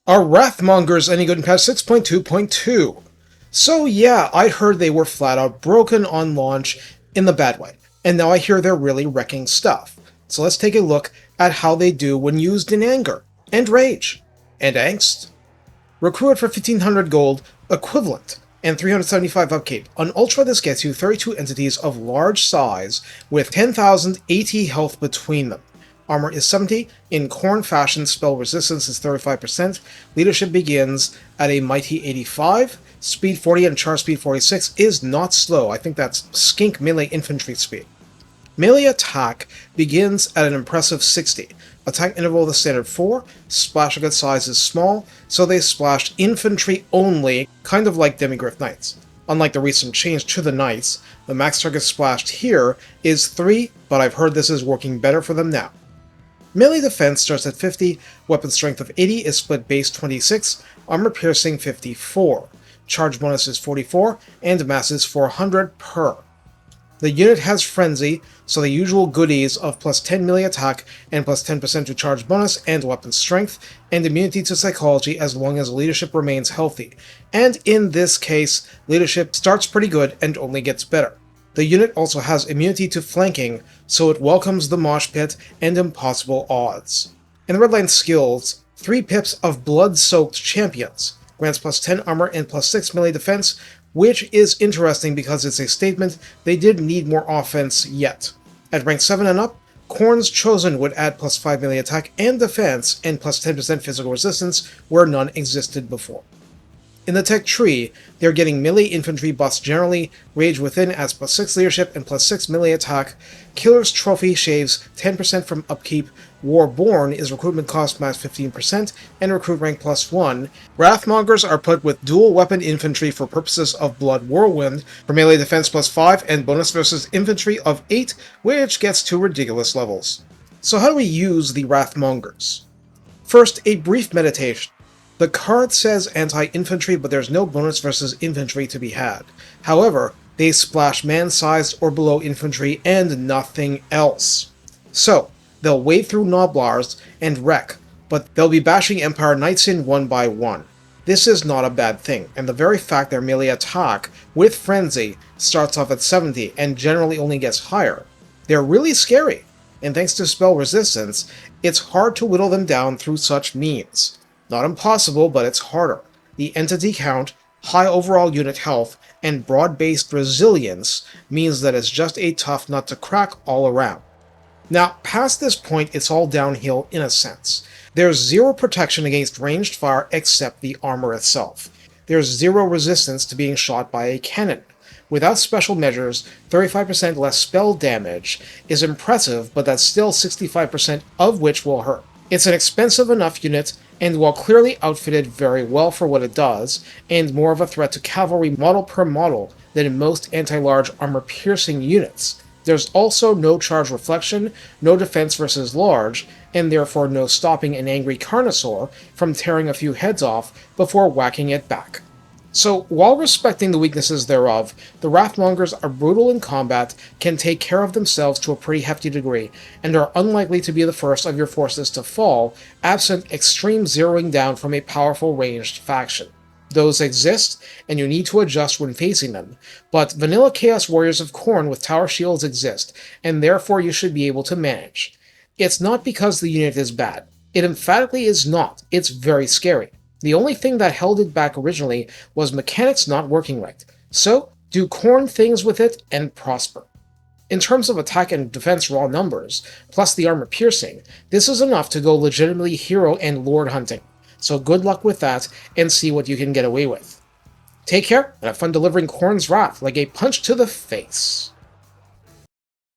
Are Wrathmongers any good in patch 6.2.2? So yeah, I heard they were flat out broken on launch in the bad way, and now I hear they're really wrecking stuff. So let's take a look at how they do when used in anger, and rage, and angst. Recruit for 1500 gold, equivalent, and 375 upkeep. On Ultra this gets you 32 entities of large size with 10,000 AT health between them. Armor is 70, in Khorne fashion spell resistance is 35%, leadership begins at a mighty 85, speed 40 and charge speed 46 is not slow, I think that's skink melee infantry speed. Melee attack begins at an impressive 60, attack interval the standard 4, splash gun size is small, so they splashed infantry only, kind of like Demigryph Knights. Unlike the recent change to the Knights, the max target splashed here is 3, but I've heard this is working better for them now. Melee defense starts at 50, weapon strength of 80 is split base 26, armor piercing 54, charge bonus is 44, and mass is 400 per. The unit has frenzy, so the usual goodies of plus 10 melee attack and plus 10% to charge bonus and weapon strength, and immunity to psychology as long as leadership remains healthy. And in this case, leadership starts pretty good and only gets better. The unit also has immunity to flanking, so it welcomes the mosh pit and impossible odds. In the redline skills, 3 pips of blood-soaked champions, grants plus 10 armor and plus 6 melee defense, which is interesting because it's a statement they did need more offense yet. At rank 7 and up, Khorne's Chosen would add plus 5 melee attack and defense and plus 10% physical resistance where none existed before. In the tech tree, they're getting melee infantry buffs generally, Rage Within adds plus 6 leadership and plus 6 melee attack, Killer's Trophy shaves 10% from upkeep, Warborn is recruitment cost max 15%, and recruit rank plus 1. Wrathmongers are put with dual weapon infantry for purposes of Blood Whirlwind, for melee defense plus 5 and bonus versus infantry of 8, which gets to ridiculous levels. So how do we use the Wrathmongers? First, a brief meditation. The card says anti-infantry, but there's no bonus versus infantry to be had. However, they splash man-sized or below infantry and nothing else. So, they'll wade through Noblars and wreck, but they'll be bashing Empire Knights in one by one. This is not a bad thing, and the very fact their melee attack, with Frenzy, starts off at 70 and generally only gets higher. They're really scary, and thanks to spell resistance, it's hard to whittle them down through such means. Not impossible, but it's harder. The entity count, high overall unit health, and broad-based resilience means that it's just a tough nut to crack all around. Now, past this point, it's all downhill in a sense. There's zero protection against ranged fire except the armor itself. There's zero resistance to being shot by a cannon. Without special measures, 35% less spell damage is impressive, but that's still 65% of which will hurt. It's an expensive enough unit, and while clearly outfitted very well for what it does, and more of a threat to cavalry model per model than in most anti-large armor-piercing units, there's also no charge reflection, no defense versus large, and therefore no stopping an angry Carnosaur from tearing a few heads off before whacking it back. So, while respecting the weaknesses thereof, the Wrathmongers are brutal in combat, can take care of themselves to a pretty hefty degree, and are unlikely to be the first of your forces to fall, absent extreme zeroing down from a powerful ranged faction. Those exist, and you need to adjust when facing them, but vanilla Chaos Warriors of Khorne with tower shields exist, and therefore you should be able to manage. It's not because the unit is bad. It emphatically is not. It's very scary. The only thing that held it back originally was mechanics not working right, so do Khorne things with it and prosper. In terms of attack and defense raw numbers, plus the armor piercing, this is enough to go legitimately hero and lord hunting, so good luck with that and see what you can get away with. Take care, and have fun delivering Khorne's wrath like a punch to the face.